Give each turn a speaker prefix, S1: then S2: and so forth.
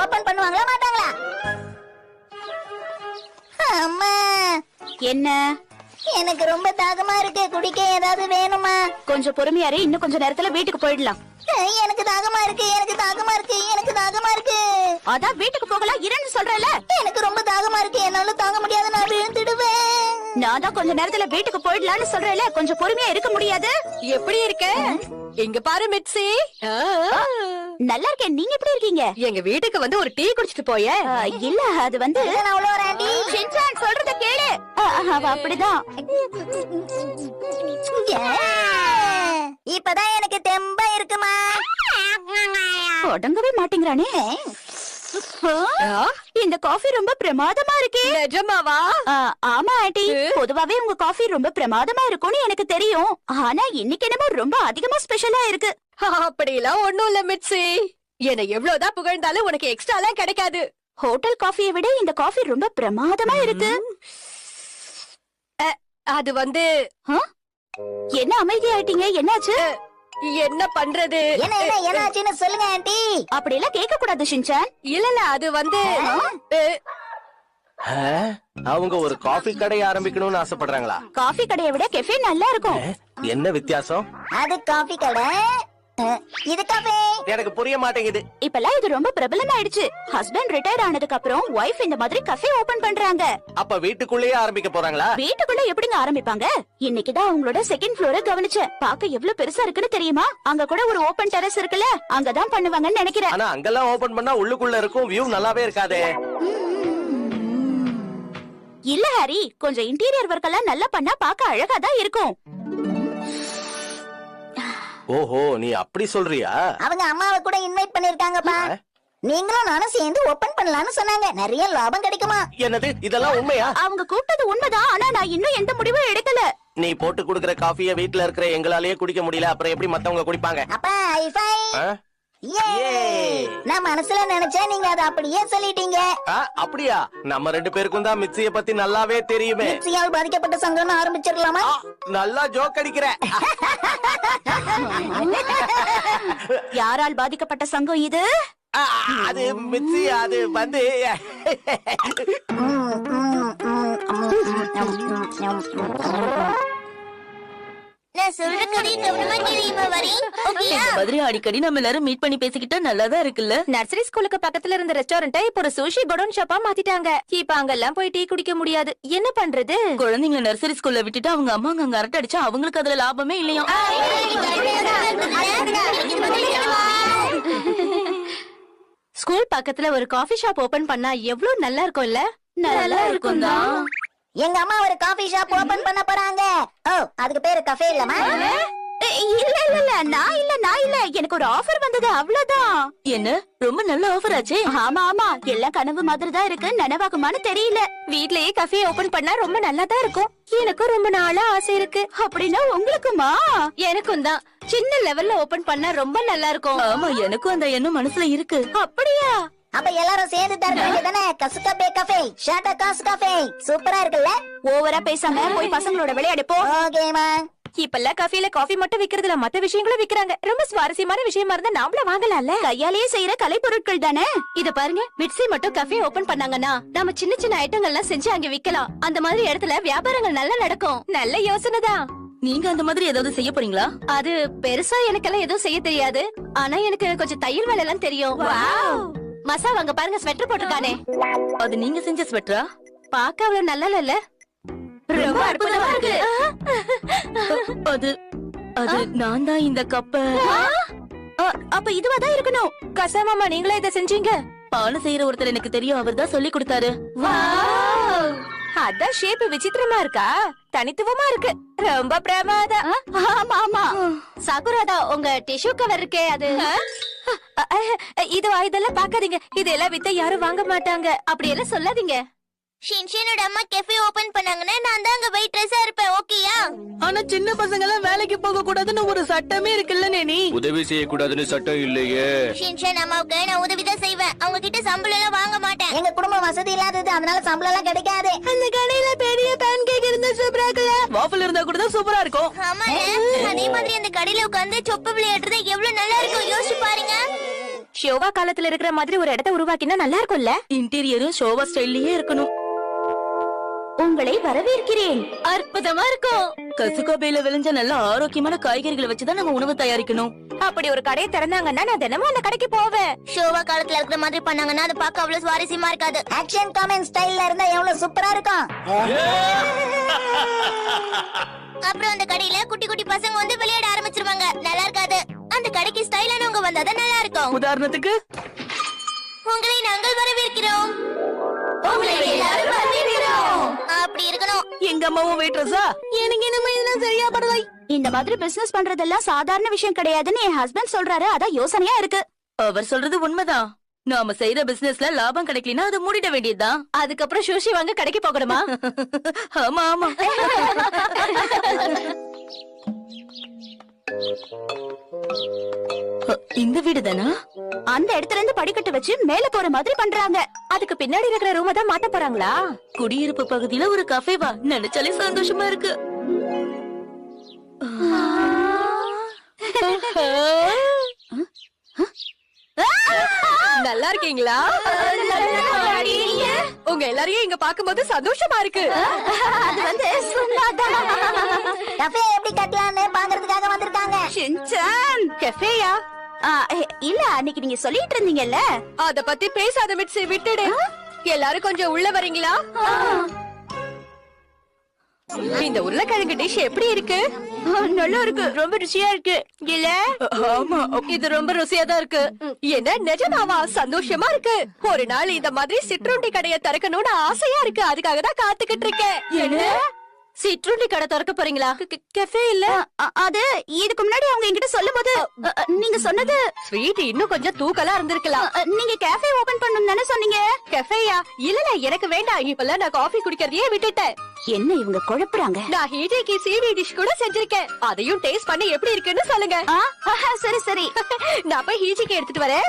S1: Open பண்ணுவாங்களா மாட்டாங்களா? அம்மா,
S2: என்ன?
S1: எனக்கு ரொம்ப தாகமா இருக்கு. குடிக்க ஏதாவது வேணுமா?
S2: கொஞ்சம் பொறுமையாரு, இன்னும் கொஞ்ச நேரத்துல வீட்டுக்கு போயிடலாம்.
S1: எனக்கு தாகமா இருக்கு, எனக்கு தாகமா இருக்கு, எனக்கு தாகமா இருக்கு.
S2: அதான் வீட்டுக்கு போகலாம் இருன்னு சொல்றேன்ல.
S1: எனக்கு ரொம்ப தாகமா இருக்கு, என்னால தாங்க முடியாது, நான் விழுந்துடுவேன்.
S2: நான் தான் கொஞ்ச நேரத்துல வீட்டுக்கு போயிடலாம்னு சொல்றேன்ல. கொஞ்சம் பொறுமையா இருக்க முடியாது?
S3: எப்படி இருக்க? இங்க பாரு மிட்சி.
S2: நல்லா இருக்கேன். நீங்க எப்படி இருக்கீங்க?
S3: எங்க வீட்டுக்கு வந்து ஒரு டீ குடிச்சிட்டு போய.
S2: இல்ல, அது வந்து
S1: நான் அவ்வளோ ஒரு ஆண்டி.
S2: ஷின்சான் சொல்றத கேளு. அவ அப்படிதான்.
S1: இப்பதான் எனக்கு தெம்பா இருக்குமா.
S2: அடங்கவே மாட்டேங்கிறானே. இந்த காஃபி ரொம்ப பிரமாதமா இருக்கே.
S3: நிஜமாவா?
S2: ஆமா ஆண்டி, பொதுவாவே உங்க காஃபி ரொம்ப பிரமாதமா இருக்கும்னு எனக்கு தெரியும். ஆனா இன்னைக்கு என்னமோ ரொம்ப அதிகமா ஸ்பெஷலா இருக்கு.
S3: அப்படிலாம் ஒண்ணும் இல்ல மிட்சி. என்ன எவ்வளவுதான் புகழ்ந்தாலும் உனக்கு எக்ஸ்ட்ரா எல்லாம் கிடைக்காது.
S2: ஹோட்டல் காஃபியை விட இந்த காஃபி ரொம்ப பிரமாதமா இருக்கு.
S3: அது வந்து
S2: என்ன அமைதியாயிட்டீங்க? என்னாச்சு?
S3: என்ன பண்றது?
S1: என்னாச்சுன்னு சொல்லுங்க ஆண்டி.
S2: அப்படி எல்லாம் கேட்க கூடாது ஷின்சான்.
S3: இல்ல அது வந்து
S4: அவங்க ஒரு காஃபி கடை ஆரம்பிக்கணும்னு ஆசைப்படுறாங்களா?
S2: காஃபி கடையை விட கெஃபே நல்லா இருக்கும்.
S4: என்ன வித்தியாசம்?
S1: அது காஃபி கடை, இது காஃபி.
S4: எனக்கு புரிய மாட்டேங்குது.
S2: இப்பெல்லாம் இது ரொம்ப பிரபலம் ஆயிடுச்சு. ஹஸ்பண்ட் ரிட்டையர் ஆனதுக்கு அப்புறம் ஒய்ஃப் இந்த மாதிரி கஃபே ஓபன் பண்றாங்க.
S4: அப்ப வீட்டுக்குள்ளேயே ஆரம்பிக்க போறாங்களா?
S2: வீட்டுக்குள்ள எப்படிங்க ஆரம்பிப்பாங்க? இன்னைக்குதான் அவங்களோட செகண்ட் ஃப்ளோரை கவனிச்சேன். பாக்க எவ்வளவு பெருசா இருக்குன்னு தெரியுமா? அங்க கூட ஒரு ஓபன் டெரஸ் இருக்குல்ல, அங்கதான் பண்ணுவாங்கன்னு நினைக்கிறேன்.
S4: ஆனா அங்கெல்லாம் ஓபன் பண்ணா உள்ளுக்குள்ள இருக்கும் வியூ நல்லாவே இருக்காதே.
S2: இல்ல ஹாரி, கொஞ்சம் இன்டீரியர் ஒர்க் எல்லாம் நல்லா பண்ணா பாக்க அழகாதான் இருக்கும்.
S4: ஓஹோ, நீ அப்படி சொல்றியா?
S1: அவங்க அம்மாவை கூட இன்வைட் பண்ணிருக்காங்கப்பா. நீங்களும் நானும் சேர்ந்து ஓபன் பண்ணலாம்னு சொன்னாங்க. நிறைய லாபம் கிடைக்குமா?
S4: என்னது, இதெல்லாம் உண்மையா?
S2: அவங்க கூப்பிட்டது உண்மைதான். ஆனா நான் இன்னும் எந்த முடிவும் எடுக்கல.
S4: நீ போட்டு குடுக்கற காஃபிய வீட்ல இருக்கிற எங்களாலேயே குடிக்க முடியல, அப்புறம் எப்படி மத்தவங்க குடிப்பாங்க?
S1: அப்பா ஹைஃபை. நான் மனசுல நினைச்சேன், நீங்க அதை அப்படியே சொல்லிட்டீங்க.
S4: அப்படியா? நம்ம ரெண்டு பேருக்கும் தான் மிக்சிய பத்தி நல்லாவே தெரியுமே.
S1: மிக்சியால் பாதிக்கப்பட்ட சங்கம் ஆரம்பிச்சிடலாமா?
S4: நல்லா ஜோக் அடிக்கிற.
S2: யாரால் பாதிக்கப்பட்ட சங்கம் இது?
S4: அது மிக்சி, அது வந்து
S5: அடிக்கடி நம்ம எல்லாரும் மீட் பண்ணி பேசிக்கிட்டா நல்லாதான் இருக்குல்ல.
S3: நர்சரி ஸ்கூலுக்கு பக்கத்துல இருந்த ரெஸ்டாரண்ட்டை இப்ப ஒரு சூஷி குடோன் ஷாப்பா மாத்திட்டாங்க. இப்ப அங்கெல்லாம் போய் டீ குடிக்க முடியாது. என்ன பண்றது?
S5: குழந்தைங்களை நர்சரி ஸ்கூல்ல விட்டுட்டு அவங்க அம்மா அங்க அரட்டை அடிச்சா அவங்களுக்கு அதுல லாபமே இல்லையா?
S3: ஸ்கூல் பக்கத்துல ஒரு காஃபி ஷாப் ஓபன் பண்ணா எவ்வளவு நல்லா இருக்கும்ல?
S2: நல்லா இருக்கும் தான்.
S1: எங்க அம்மா ஒரு காஃபி ஷாப் ஓபன் பண்ண போறாங்க. ஓ, அதுக்கு பேரு கஃபே இல்லமா?
S2: இல்ல இல்ல இல்ல, நான் இல்ல. எனக்கு ஒரு ஆஃபர் வந்தது, அவ்வளவுதான்.
S5: என்ன ரொம்ப நல்ல ஆஃபர் ஆச்சே.
S2: ஆமா ஆமா, எல்லாம் கனவு மாதிரி தான் இருக்கு. நனவாகுமான்னு தெரியல.
S3: வீட்லயே கஃபே ஓபன் பண்ணா ரொம்ப நல்லா தான் இருக்கும். எனக்கும் ரொம்ப நாளா ஆசை இருக்கு.
S2: அப்படின்னா உங்களுக்குமா?
S3: எனக்கும் தான். சின்ன லெவல்ல ஓபன் பண்ணா ரொம்ப நல்லா இருக்கும்.
S5: ஆமா, எனக்கும் அந்த எண்ணம் மனசுல இருக்கு.
S2: அப்படியா?
S1: அப்ப எல்லாரும் சேர்ந்து தர வேண்டியதானே? கசுகபே கஃபே, ஷாட்டா காசு கஃபே. சூப்பரா இருக்குல்ல?
S2: ஓவரா பேசாம போய் பசங்களோட விளையாடு போ.
S1: ஓகேமா.
S3: இப்பெல்லாம் கஃபேல காஃபி மட்டும் விக்கிறதுல மத்த விஷயங்களும் விக்கிறாங்க. ரொம்ப சுவாரஸ்யமான விஷயமா இருந்தா நாமள வாங்கலாம்ல.
S2: கையாலேயே செய்யற கலை பொருட்கள் தானே.
S3: இத பாருங்க, மிட்சி மட்டும் கஃபே ஓபன் பண்ணாங்கன்னா நம்ம சின்ன சின்ன ஐட்டங்கள்லாம் செஞ்சு அங்க விக்கலாம். அந்த மாதிரி இடத்துல வியாபாரங்கள் நல்லா நடக்கும். நல்ல யோசனை தான்.
S5: நீங்க அந்த மாதிரி ஏதாவது செய்ய போறீங்களா?
S3: அது பெருசா எனக்கெல்லாம் எதுவும் செய்ய தெரியாது. ஆனா எனக்கு கொஞ்சம் தையல் வேலை எல்லாம் தெரியும். மசா வாங்க பாருங்க, ஸ்வெட்டர் போட்டிருக்கானே.
S5: அது நீங்க செஞ்ச ஸ்வெட்டரா?
S3: பாக்க அவ்வளவு நல்லா இல்ல.
S2: ரொம்ப அற்புதமா இருக்கு.
S5: அது நான் தான் இந்த கப்ப.
S2: அப்ப இதுவாதான் இருக்கணும்.
S3: கசாமாமா, நீங்களே இத செஞ்சீங்க?
S5: பானை செய்யற ஒருத்தர் எனக்கு தெரியும், அவர் தான் சொல்லி கொடுத்தாரு.
S3: அதான் ஷேப் விசித்திரமா இருக்கா? தனித்துவமா இருக்கு. ரொம்ப பிரமாதம்.
S2: ஆமா ஆமா.
S3: சாகுராதா, உங்க டிஷ்யூ கவர் இருக்கே அது? இதெல்லாம் பாக்காதீங்க. இதெல்லாம் வித்த யாரும் வாங்க மாட்டாங்க. அப்படி எல்லாம் சொல்லாதீங்க.
S1: ஷின்ஷனோட அம்மா கஃபே ஓபன் பண்ணாங்கன்னா நான் தான் அங்க வெயிட்ரஸா இருப்பேன். ஓகேயா?
S5: ஆனா சின்ன பசங்க எல்லாம் வேலைக்கு போக கூடாதுன்னு ஒரு சட்டமே இருக்குல்ல நேனி.
S4: உதவி செய்யக்கூடாதுன்னு சட்டம் இல்லையே.
S1: ஷின்ஷன் அம்மாவுக்கு நான் உதவி தான் செய்வேன். அவங்க கிட்ட சம்பளம் எல்லாம் வாங்க மாட்டேன். எங்க குடும்பம் வசதி இல்லாதது, அதனால சம்பளம் எல்லாம் கிடைக்காது.
S5: அந்த கடையில பெரிய பேன் கேக் இருந்தா சூப்பரா இருக்குல்ல. வாஃபிள் இருந்தா கூட தான் சூப்பரா இருக்கும்.
S3: அதே மாதிரி அந்த கடையில உட்கார்ந்து சொப்பு விளையாடுறது எவ்வளவு நல்லா இருக்கும் யோசிச்சு பாருங்க. ஷோவா காலத்துல இருக்கிற மாதிரி ஒரு இடத்தை உருவாக்கினா நல்லா இருக்கும்ல.
S5: இன்டீரியரும் ஷோவா ஸ்டைல்லயே இருக்கணும்.
S2: உங்களை வரவேற்கிறேன்.
S3: அற்புதமா இருக்கும்.
S5: கசுகாபையில விளைஞ்ச நல்ல ஆரோக்கியமான காய்கறிகளை வச்சுதான் நம்ம உணவு தயாரிக்கணும்.
S3: அப்படி ஒரு கடையை திறந்தாங்கன்னா நான் தினமும் அந்த கடைக்கு போவேன். ஷோவா காலத்துல இருக்கிற மாதிரி பண்ணாங்கன்னா அது பார்க்க அவ்வளவு சுவாரஸ்யமா இருக்காது.
S1: ஆக்ஷன் காமெண்ட் ஸ்டைல்ல இருந்தா எவ்வளவு சூப்பரா இருக்கும்.
S3: அப்புறம் அந்த கடையில குட்டி குட்டி பசங்க வந்து விளையாட ஆரம்பிச்சிருவாங்க. நல்லா இருக்காது. அந்த கடைக்கு ஸ்டைலானவங்க வந்தாதான் நல்லா இருக்கும்.
S5: உதாரணத்துக்கு
S3: உங்களை நாங்கள் வரவேற்கிறோம். உங்களை எல்லாரும் வரவேற்கிறோம். அப்படி இருக்கணும்.
S5: எங்க அம்மாவும் வெயிட்ரஸா?
S3: எனக்கு என்னமோ இதெல்லாம் சரியா படலை.
S2: இந்த மாதிரி பிசினஸ் பண்றதெல்லாம் சாதாரண விஷயம் கிடையாதுன்னு என் ஹஸ்பண்ட் சொல்றாரு. அதான் யோசனையா இருக்கு.
S5: அவர் சொல்றது உண்மைதான். நாம செய்யற பிசினஸ்ல லாபம் கிடைக்கலனா அதை மூடிட வேண்டியதுதான்.
S3: அதுக்கப்புறம் சுஷி வாங்க கடைக்கு போகணுமா?
S5: ஆமா ஆமா. இந்த வீடு தானா?
S2: அந்த இடத்துல இருந்து படிக்கட்டு வச்சு மேல போற மாதிரி பண்றாங்க.
S3: அதுக்கு பின்னாடி இருக்கிற ரூம தான் மாட்ட போறாங்களா?
S5: குடியிருப்பு பகுதியில ஒரு கஃபேவா? நினைச்சாலே சந்தோஷமா இருக்கு.
S3: நல்லா இருக்கீங்களா? உங்க எல்லாரையும் இங்க பாக்கும்போது சந்தோஷமா இருக்கு.
S2: அது வந்து சும்மாதான்.
S1: கஃபே எப்படி கட்டலாம்னு பாக்குறதுக்காக வந்திருக்காங்க.
S2: ஷின்சான்
S3: கஃபேயா?
S2: இல்ல அன்னைக்கு நீங்க சொல்லிட்டு இருந்தீங்கல்ல.
S3: அத பத்தி பேசாத மிட்சி, விட்டுடு. எல்லாரும் கொஞ்சம் உள்ள வரீங்களா? இந்த உருளைக்கிழங்கு டிஷ் எப்படி இருக்கு?
S2: நல்லா இருக்கு. ரொம்ப ருசியா இருக்கு.
S3: இல்ல?
S5: ஆமா.
S3: இது ரொம்ப ருசியா தான் இருக்கு. என்ன நிஜமாவா? சந்தோஷமா இருக்கு. ஒரு நாள் இந்த மாதிரி சிற்றுண்டி கடையை திறக்கணும்னு ஆசையா இருக்கு. அதுக்காக தான் காத்துக்கிட்டு இருக்கேன். என்ன சிற்றுண்டி கடை திறக்க போறீங்களா? கஃபே இல்ல?
S2: அது இதுக்கு முன்னாடி அவங்க என்கிட்ட சொல்லும்போது நீங்க சொன்னது
S3: ஸ்வீட் இன்னும் கொஞ்சம் தூக்கலா இருந்திருக்கலாம்.
S2: நீங்க கேஃபே ஓபன் பண்ணனும் தானே சொன்னீங்க.
S3: கஃபேயா? இல்ல எனக்கு வேண்டாம். இப்பெல்லாம் நான் காஃபி குடிக்கிறதையே விட்டுட்டேன்.
S2: என்ன இவங்க குழப்புறாங்க?
S3: நான் ஹீஜேக்கு சீவி டிஷ் கூட செஞ்சிருக்கேன். அதையும் டேஸ்ட் பண்ணி எப்படி இருக்குன்னு சொல்லுங்க.
S2: சரி சரி.
S3: நான் போய் ஹீஜிக்கு எடுத்துட்டு வரேன்.